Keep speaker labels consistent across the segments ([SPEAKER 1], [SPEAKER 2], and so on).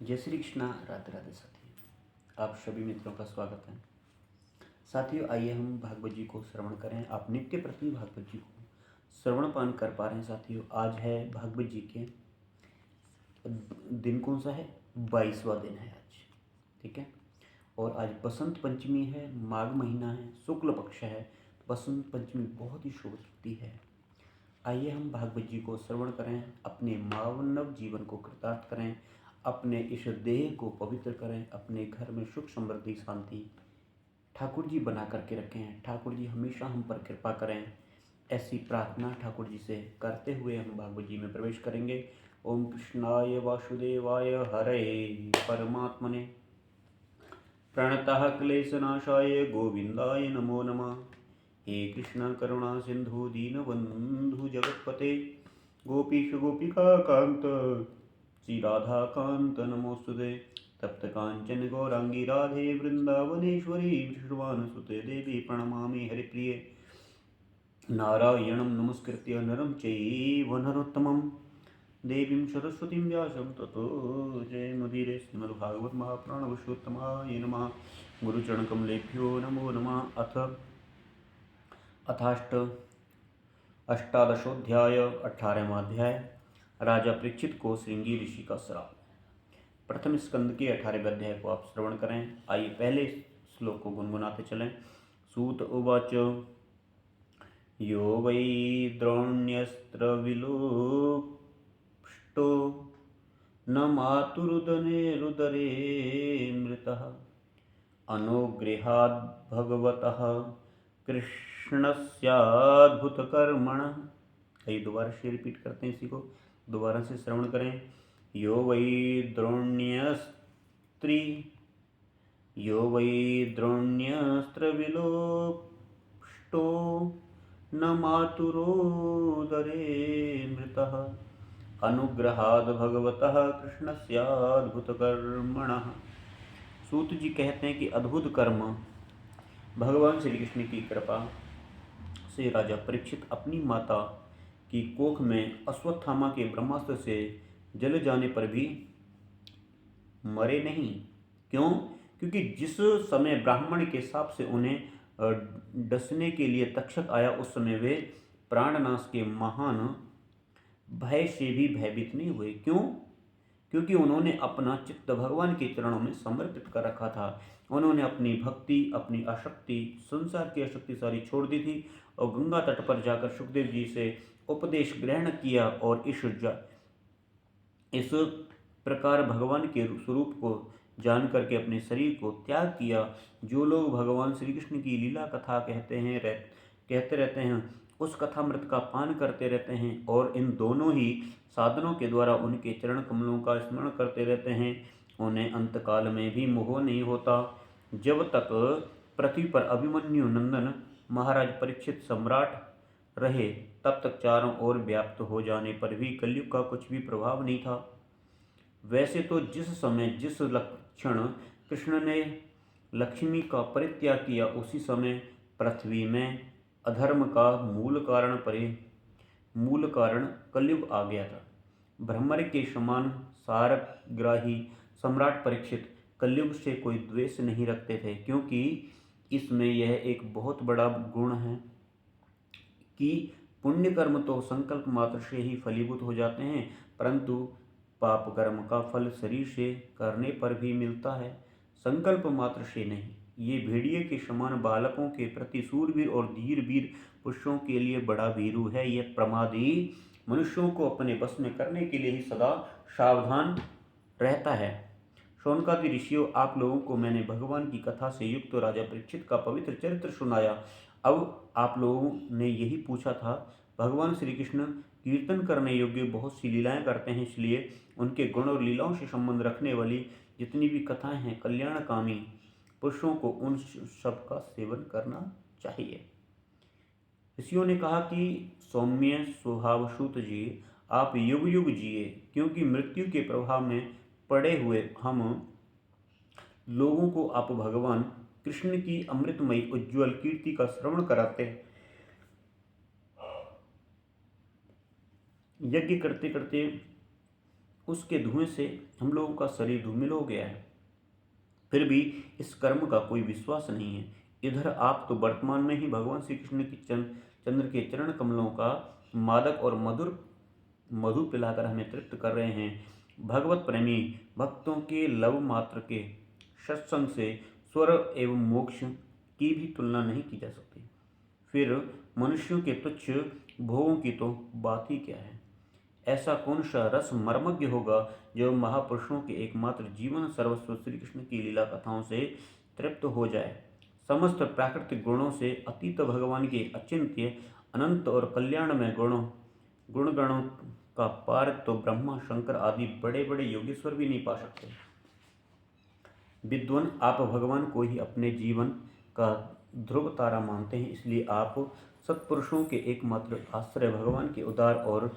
[SPEAKER 1] जय श्री कृष्णा। राधे राधे साथियों, आप सभी मित्रों का स्वागत है। साथियों, आइए हम भागवत जी को श्रवण करें। आप नित्य प्रति भागवत जी को श्रवण पान कर पा रहे हैं। साथियों, आज है भागवत जी के दिन कौन सा है? 22वां दिन है आज, ठीक है। और आज बसंत पंचमी है, माघ महीना है, शुक्ल पक्ष है। बसंत पंचमी बहुत ही शुभती है। आइए हम भागवत जी को श्रवण करें, अपने मानव जीवन को कृतार्थ करें, अपने इस देह को पवित्र करें, अपने घर में सुख समृद्धि शांति ठाकुर जी बना करके रखें। ठाकुर जी हमेशा हम पर कृपा करें, ऐसी प्रार्थना ठाकुर जी से करते हुए हम भागवत जी में प्रवेश करेंगे। ओम कृष्णाय वासुदेवाय हरे परमात्मने प्रणतः क्लेशनाशाय गोविंदाय नमो नमः। हे कृष्ण करुणा सिंधु दीनबंधु जगतपते गोपीश गोपिका कांत श्री राधा कांत नमोस्तुते। तप्त कांचन गौरांगी राधे वृंदावनेश्वरी विश्वानुसुते देवी प्रणमामि हरिप्रिये। नारायणं नमस्कृत्य नरं चैव नरोत्तमं देवीं सरस्वतीं व्यासं ततो जयमुदीरये। श्रीमद्भागवत महापुराण पुरुषोत्तमाय नमः। गुरुचरणकमलेभ्यो नमो नमः। अष्टादशोध्याय 18वां अध्याय राजा परीक्षित को श्रृंगी ऋषि का श्राप। प्रथम स्कंद के 18वें अध्याय को आप श्रवण करें। आइए पहले श्लोक को गुनगुनाते चलें। सूत उवाच यो वै द्रोण्यस्त्र विलोष्टो न मातुरुदरे मृतः अनुगृहाद् भगवतः कृष्णस्याद्भुतकर्मणः। आइए दोबारा से रिपीट करते हैं, इसी को दोबारा से श्रवण करें। यो वै द्रोण्यस्त्रविलोष्टो न मातुरोदरे मृतः अनुग्रहाद् भगवतः कृष्णस्याद्भुतकर्मणः। सूत जी कहते हैं कि अद्भुत कर्म भगवान श्री कृष्ण की कृपा से राजा परीक्षित अपनी माता की कोख में अश्वत्थामा के ब्रह्मास्त्र से जल जाने पर भी मरे नहीं। क्यों? क्योंकि जिस समय ब्राह्मण के शाप से उन्हें डसने के लिए तक्षक आया, उस समय वे प्राणनाश के महान भय से भी भयभीत नहीं हुए। क्यों? क्योंकि उन्होंने अपना चित्त भगवान के चरणों में समर्पित कर रखा था। उन्होंने अपनी भक्ति, अपनी आसक्ति, संसार की आसक्ति सारी छोड़ दी थी और गंगा तट पर जाकर सुखदेव जी से उपदेश ग्रहण किया और इस प्रकार भगवान के स्वरूप को जान करके अपने शरीर को त्याग किया। जो लोग भगवान श्री कृष्ण की लीला कथा कहते रहते हैं, उस कथामृत का पान करते रहते हैं और इन दोनों ही साधनों के द्वारा उनके चरण कमलों का स्मरण करते रहते हैं, उन्हें अंतकाल में भी मोह नहीं होता। जब तक पृथ्वी पर अभिमन्यु नंदन महाराज परीक्षित सम्राट रहे, तब तक चारों ओर व्याप्त हो जाने पर भी कलयुग का कुछ भी प्रभाव नहीं था। वैसे तो जिस समय जिस लक्षण कृष्ण ने लक्ष्मी का परित्याग किया, उसी समय पृथ्वी में अधर्म का मूल कारण कलयुग आ गया था। भ्रमर के समान सारग्राही सम्राट परीक्षित कलयुग से कोई द्वेष नहीं रखते थे, क्योंकि इसमें यह एक बहुत बड़ा गुण है कि पुण्य कर्म तो संकल्प मात्र से ही फलीभूत हो जाते हैं, परंतु पाप कर्म का फल शरीर से करने पर भी मिलता है, संकल्प मात्र से नहीं। ये भेड़िए के समान बालकों के प्रति सूरवीर और धीरवीर पुरुषों के लिए बड़ा भीरू है। यह प्रमादी मनुष्यों को अपने बस में करने के लिए ही सदा सावधान रहता है। शौनकादि ऋषियों, आप लोगों को मैंने भगवान की कथा से युक्त तो राजा परीक्षित का पवित्र चरित्र सुनाया। अब आप लोगों ने यही पूछा था। भगवान श्री कृष्ण कीर्तन करने योग्य बहुत सी लीलाएं करते हैं, इसलिए उनके गुण और लीलाओं से संबंध रखने वाली जितनी भी कथाएं हैं, कल्याणकामी पुरुषों को उन सब का सेवन करना चाहिए। ऋषियों ने कहा कि सौम्य स्वभावसूत जी, आप युग युग जिए, क्योंकि मृत्यु के प्रभाव में पड़े हुए हम लोगों को आप भगवान कृष्ण की अमृतमयी उज्ज्वल कीर्ति का श्रवण कराते हैं। यज्ञ करते करते उसके धुएं से हम लोगों का शरीर धूमिल हो गया है, फिर भी इस कर्म का कोई विश्वास नहीं है। इधर आप तो वर्तमान में ही भगवान श्री कृष्ण की चंद्र के चरण कमलों का मादक और मधुर मधु पिलाकर हमें तृप्त कर रहे हैं। भगवत प्रेमी भक्तों के लव मात्र के सत्संग से स्वर्ग एवं मोक्ष की भी तुलना नहीं की जा सकती। फिर मनुष्यों के तुच्छ भोगों की तो बात ही क्या है। ऐसा कौन सा रस मर्मज्ञ होगा जो महापुरुषों के एकमात्र जीवन सर्वस्व श्री कृष्ण की लीला कथाओं से तृप्त हो जाए। समस्त प्राकृतिक गुणों से अतीत भगवान के अचिंत्य अनंत और कल्याणमय गुणगणों का पार तो ब्रह्मा शंकर आदि बड़े बड़े योगेश्वर भी नहीं पा सकते। विद्वान, आप भगवान को ही अपने जीवन का ध्रुव तारा मानते हैं, इसलिए आप सत्पुरुषों के एकमात्र आश्रय भगवान के उदार और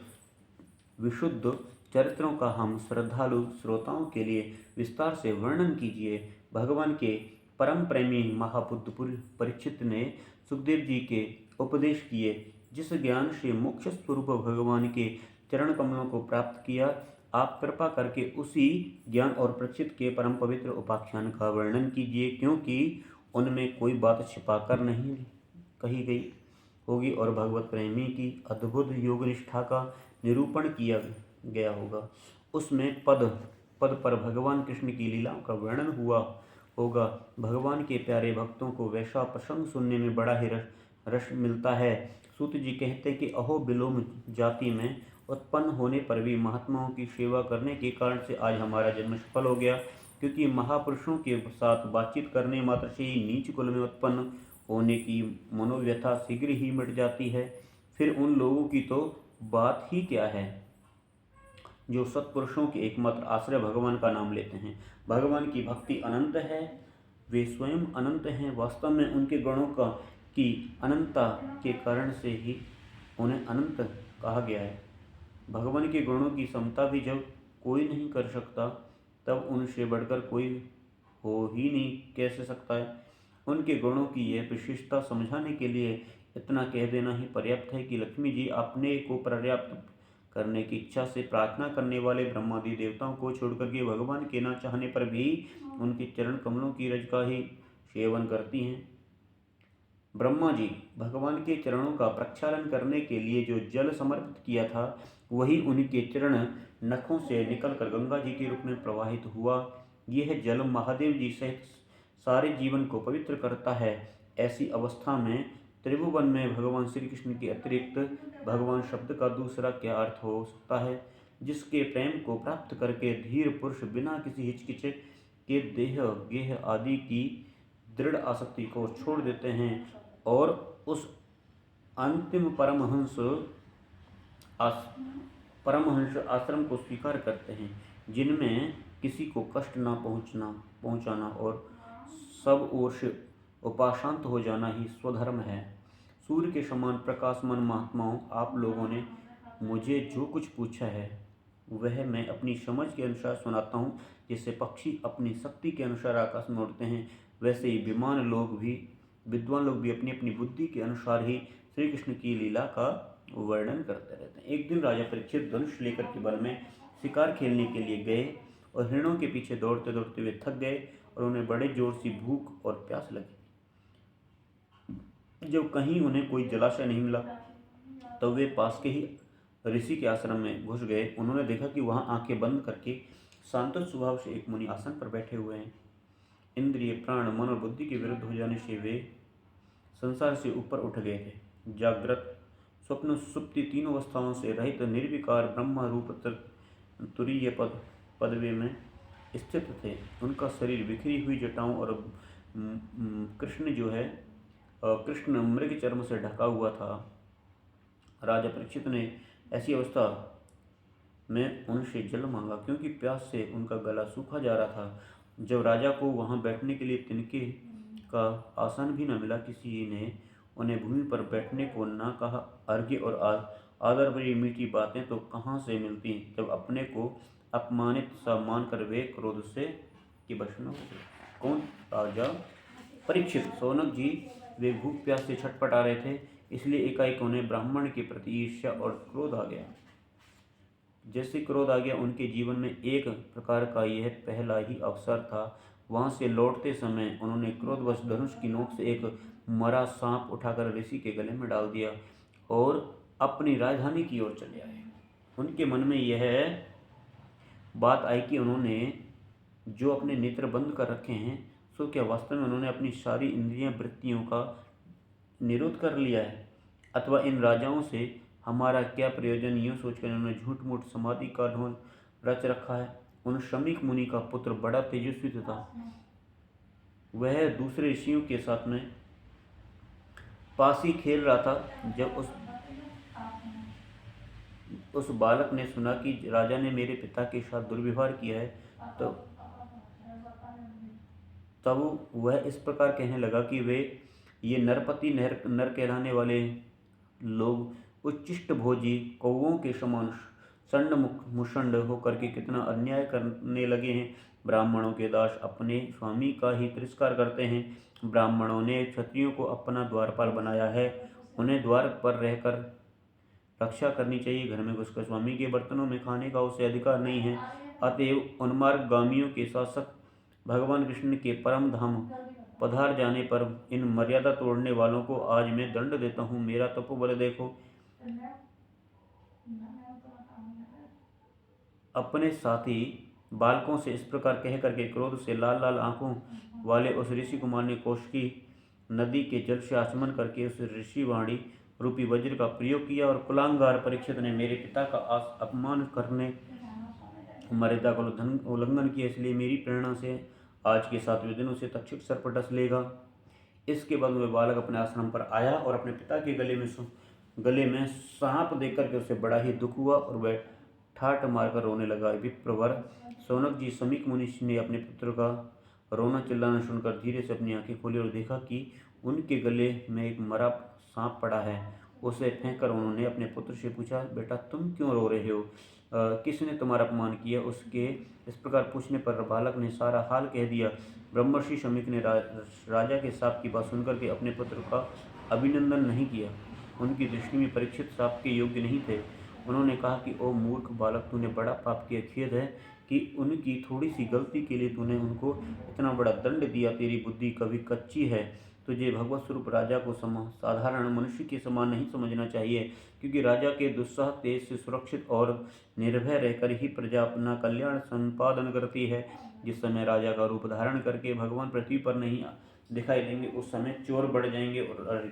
[SPEAKER 1] विशुद्ध चरित्रों का हम श्रद्धालु श्रोताओं के लिए विस्तार से वर्णन कीजिए। भगवान के परम प्रेमी महाबुद्ध परीक्षित ने सुखदेव जी के उपदेश किए, जिस ज्ञान से मोक्ष स्वरूप भगवान के चरण कमलों को प्राप्त किया, आप कृपा करके उसी ज्ञान और परीक्षित के परम पवित्र उपाख्यान का वर्णन कीजिए, क्योंकि उनमें कोई बात छिपा कर नहीं कही गई होगी और भगवत प्रेमी की अद्भुत योग निष्ठा का निरूपण किया गया होगा। उसमें पद पद पर भगवान कृष्ण की लीलाओं का वर्णन हुआ होगा। भगवान के प्यारे भक्तों को वैसा प्रसंग सुनने में बड़ा ही रस मिलता है। सूत जी कहते कि अहो बिलोम जाति में उत्पन्न होने पर भी महात्माओं की सेवा करने के कारण से आज हमारा जन्म सफल हो गया, क्योंकि महापुरुषों के साथ बातचीत करने मात्र से ही नीच कुल में उत्पन्न होने की मनोव्यथा शीघ्र ही मिट जाती है। फिर उन लोगों की तो बात ही क्या है जो सत्पुरुषों के एकमात्र आश्रय भगवान का नाम लेते हैं। भगवान की भक्ति अनंत है, वे स्वयं अनंत हैं। वास्तव में उनके गुणों की अनंतता के कारण से ही उन्हें अनंत कहा गया है। भगवान के गुणों की समता भी जब कोई नहीं कर सकता, तब उनसे बढ़कर कोई हो ही नहीं कैसे सकता है। उनके गुणों की यह विशेषता समझाने के लिए इतना कह देना ही पर्याप्त है कि लक्ष्मी जी अपने को पर्याप्त करने की इच्छा से प्रार्थना करने वाले ब्रह्मादि देवताओं को छोड़कर के भगवान के न चाहने पर भी उनके चरण कमलों की रज का ही सेवन करती हैं। ब्रह्मा जी भगवान के चरणों का प्रक्षालन करने के लिए जो जल समर्पित किया था, वही उनके चरण नखों से निकलकर गंगा जी के रूप में प्रवाहित हुआ। यह जल महादेव जी सहित सारे जीवन को पवित्र करता है। ऐसी अवस्था में त्रिभुवन में भगवान श्री कृष्ण के अतिरिक्त भगवान शब्द का दूसरा क्या अर्थ हो सकता है, जिसके प्रेम को प्राप्त करके धीर पुरुष बिना किसी हिचकिच के देह गेह आदि की दृढ़ आसक्ति को छोड़ देते हैं और उस अंतिम परमहंस आश्रम को स्वीकार करते हैं, जिनमें किसी को कष्ट न पहुंचाना और सब ओर से उपाशांत हो जाना ही स्वधर्म है। सूर्य के समान प्रकाशमान महात्माओं, आप लोगों ने मुझे जो कुछ पूछा है वह मैं अपनी समझ के अनुसार सुनाता हूँ। जैसे पक्षी अपनी शक्ति के अनुसार आकाश में उड़ते हैं, वैसे ही विद्वान लोग भी अपनी अपनी बुद्धि के अनुसार ही श्री कृष्ण की लीला का वर्णन करते रहते हैं। एक दिन राजा परीक्षित धनुष लेकर के वन में शिकार खेलने के लिए गए और हिरणों के पीछे दौड़ते दौड़ते वे थक गए और उन्हें बड़े जोर से भूख और प्यास लगी। जब कहीं उन्हें कोई जलाशय नहीं मिला, तो वे पास के ही ऋषि के आश्रम में घुस गए। उन्होंने देखा कि वहां आंखें बंद करके शांत स्वभाव से एक मुनि आसन पर बैठे हुए हैं। इंद्रिय प्राण मन और बुद्धि के विरुद्ध हो जाने से वे संसार से ऊपर उठ गए थे। जागृत स्वप्न सुप्ति तीनों अवस्थाओं से रहित निर्विकार ब्रह्म रूप तुरीय पदवे में स्थित थे। उनका शरीर बिखरी हुई जटाओं और कृष्ण मृग चर्म से ढका हुआ था। राजा परीक्षित ने ऐसी अवस्था में उनसे जल मांगा, क्योंकि प्यास से उनका गला सूखा जा रहा था। जब राजा को वहां बैठने के लिए तिनके का आसन भी न मिला, किसी ने उन्हें भूमि पर बैठने को न कहा। अर्घ्य और आदर भरी मीठी बातें तो कहाँ से मिलती, जब अपने को अपमानित सा मानकर वे क्रोध से कि वश न हो गए। कौन? राजा परीक्षित। सौनक जी, वे भूख प्यास से छटपटा रहे थे, इसलिए एकाएक उन्हें ब्राह्मण के प्रति ईर्ष्या और क्रोध आ गया, जैसे क्रोध आ गया उनके जीवन में एक प्रकार का यह पहला ही अवसर था। वहाँ से लौटते समय उन्होंने क्रोधवश धनुष की नोक से एक मरा सांप उठाकर ऋषि के गले में डाल दिया और अपनी राजधानी की ओर चले आए। उनके मन में यह बात आई कि उन्होंने जो अपने नेत्र बंद कर रखे हैं, सो क्या वास्तव में उन्होंने अपनी सारी इंद्रियां वृत्तियों का निरोध कर लिया है, अथवा इन राजाओं से हमारा क्या प्रयोजन। यूँ सोचकर उन्होंने झूठ मूठ समाधि का ढोल रच रखा है। उन शमीक मुनि का पुत्र बड़ा तेजस्वी था। वह दूसरे ऋषियों के साथ में पास ही खेल रहा था। जब उस बालक ने सुना कि राजा ने मेरे पिता के साथ दुर्व्यवहार किया है, तो तब वह इस प्रकार कहने लगा कि वे ये नरपति नर कहलाने वाले लोग उच्चिष्ट भोजी कौओं के समान षंड मुषंड होकर के कितना अन्याय करने लगे हैं। ब्राह्मणों के दास अपने स्वामी का ही तिरस्कार करते हैं। ब्राह्मणों ने क्षत्रियों को अपना द्वारपाल बनाया है। उन्हें द्वार पर रहकर रक्षा करनी चाहिए। घर में घुसकर स्वामी के बर्तनों में खाने का उसे अधिकार नहीं है। अतएव उन्मार्गामियों के शासक भगवान कृष्ण के परम धाम पधार जाने पर इन मर्यादा तोड़ने वालों को आज मैं दंड देता हूँ। मेरा तपोबल देखो। अपने साथी बालकों से इस प्रकार कह करके क्रोध से लाल लाल आंखों वाले उस ऋषि कुमार ने कौशिकी नदी के जल से आचमन करके उस ऋषिवाणी रूपी वज्र का प्रयोग किया और कुलांगार परीक्षित ने मेरे पिता का अपमान करने मर्यादा का उल्लंघन किया, इसलिए मेरी प्रेरणा से आज के 7वें दिन उसे तक्षक सर्प डस लेगा। इसके बाद वह बालक अपने आश्रम पर आया और अपने पिता के गले में सांप देकर के उसे बड़ा ही दुख हुआ और वह ठाठ मारकर रोने लगा। विप्रवर शौनक जी समीक मुनि ने अपने पुत्र का रोना चिल्लाना सुनकर धीरे से अपनी आंखें खोली और देखा कि उनके गले में एक मरा सांप पड़ा है। उसे फेंक कर उन्होंने अपने पुत्र से पूछा, बेटा तुम क्यों रो रहे हो, किसने तुम्हारा अपमान किया। उसके इस प्रकार पूछने पर बालक ने सारा हाल कह दिया। ब्रह्मर्षि शमीक ने राजा के शाप की बात सुनकर के अपने पुत्र का अभिनंदन नहीं किया। उनकी दृष्टि में परीक्षित शाप के योग्य नहीं थे। उन्होंने कहा कि ओ मूर्ख बालक, तूने बड़ा पाप किया। खेद है कि उनकी थोड़ी सी गलती के लिए तूने उनको इतना बड़ा दंड दिया। तेरी बुद्धि कभी कच्ची है। तुझे भगवत स्वरूप राजा को साधारण मनुष्य के समान नहीं समझना चाहिए, क्योंकि राजा के दुस्साह तेज से सुरक्षित और निर्भय रहकर ही प्रजा अपना कल्याण संपादन करती है। जिस समय राजा का रूप धारण करके भगवान पृथ्वी पर नहीं दिखाई देंगे, उस समय चोर बढ़ जाएंगे और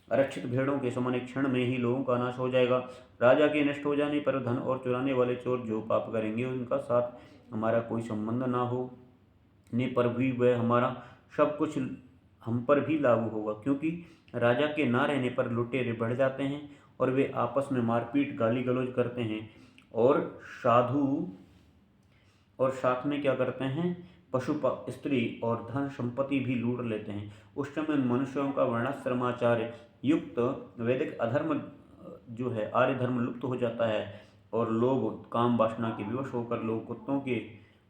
[SPEAKER 1] आरक्षित भेड़ों के समान एक क्षण में ही लोगों का नाश हो जाएगा। राजा के नष्ट हो जाने पर धन और चुराने वाले चोर जो पाप करेंगे उनका साथ हमारा कोई संबंध ना हो ने पर भी वह हमारा सब कुछ हम पर भी लागू होगा, क्योंकि राजा के ना रहने पर लुटेरे बढ़ जाते हैं और वे आपस में मारपीट गाली गलौज करते हैं और साधु और साथ में क्या करते हैं, पशु स्त्री और धन संपत्ति भी लूट लेते हैं। उस समय मनुष्यों का वर्णाश्रमाचार्य युक्त वैदिक अधर्म जो है आर्य धर्म लुप्त हो जाता है और लोग काम वासना के विवश होकर लोग कुत्तों के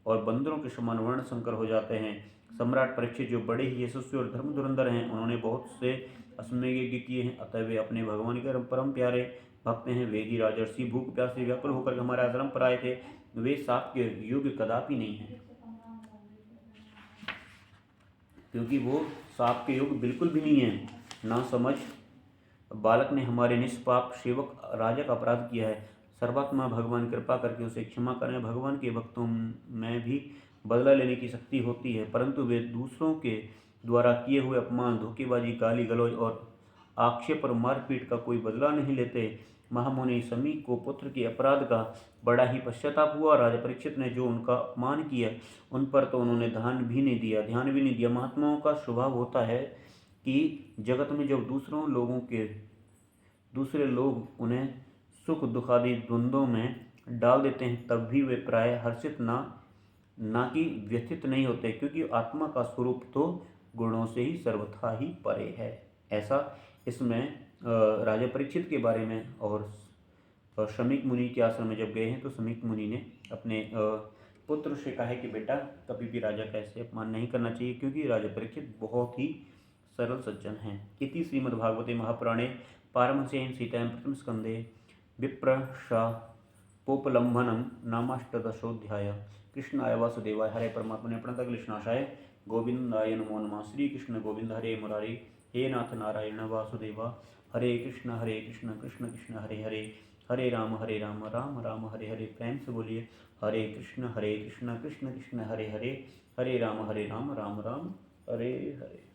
[SPEAKER 1] और बंदरों के समान वर्ण संकर हो जाते हैं। सम्राट परीक्षित जो बड़े ही यशस्वी और धर्म धुरंधर हैं, उन्होंने बहुत से अश्वमेध यज्ञ किए हैं, अतः वे अपने भगवान के परम प्यारे भक्त हैं। वे ही राजर्षि भूख प्यास से व्याकुल होकर हमारे आश्रम पर आए थे। वे साप के युग कदापि नहीं है, क्योंकि वो साप के युग बिल्कुल भी नहीं है। ना समझ बालक ने हमारे निष्पाप सेवक राजा का अपराध किया है। सर्वात्मा भगवान कृपा करके उसे क्षमा करें। भगवान के भक्तों में भी बदला लेने की शक्ति होती है, परंतु वे दूसरों के द्वारा किए हुए अपमान, धोखेबाजी, गाली गलौज और आक्षेप और मारपीट का कोई बदला नहीं लेते। महामुनि समीक को पुत्र के अपराध का बड़ा ही पश्चाताप हुआ। राजा परीक्षित ने जो उनका अपमान किया, उन पर तो उन्होंने ध्यान भी नहीं दिया। महात्माओं का स्वभाव होता है कि जगत में जब दूसरे लोग उन्हें सुख दुखादि द्वंद्वों में डाल देते हैं, तब भी वे प्राय हर्षित ना कि व्यथित नहीं होते, क्योंकि आत्मा का स्वरूप तो गुणों से ही सर्वथा ही परे है। ऐसा इसमें राजा परीक्षित के बारे में। और शमीक मुनि के आश्रम में जब गए हैं तो शमीक मुनि ने अपने पुत्र से कहा है कि बेटा कभी भी राजा का ऐसे अपमान नहीं करना चाहिए, क्योंकि राजा परीक्षित बहुत ही सरल सज्जन हैं। इति श्रीमद्भागवते महापुराणे पारमहंस्यां सीतायां प्रथम स्कंदे विप्रशापवादयोगो पोपलंभनम नामाष्टदशोध्याय। कृष्णाय वासुदेवाय हरे परमात्मा ने प्रणतक लिशनाशाय गोविंदाय नमो नमः। श्री कृष्ण गोविंद हरे मुरारी हे नाथ नारायण वासुदेवा। हरे कृष्ण कृष्ण कृष्ण हरे हरे, हरे राम राम राम हरे हरे। प्रेम से बोलिए हरे कृष्ण कृष्ण कृष्ण हरे हरे, हरे राम राम राम हरे हरे।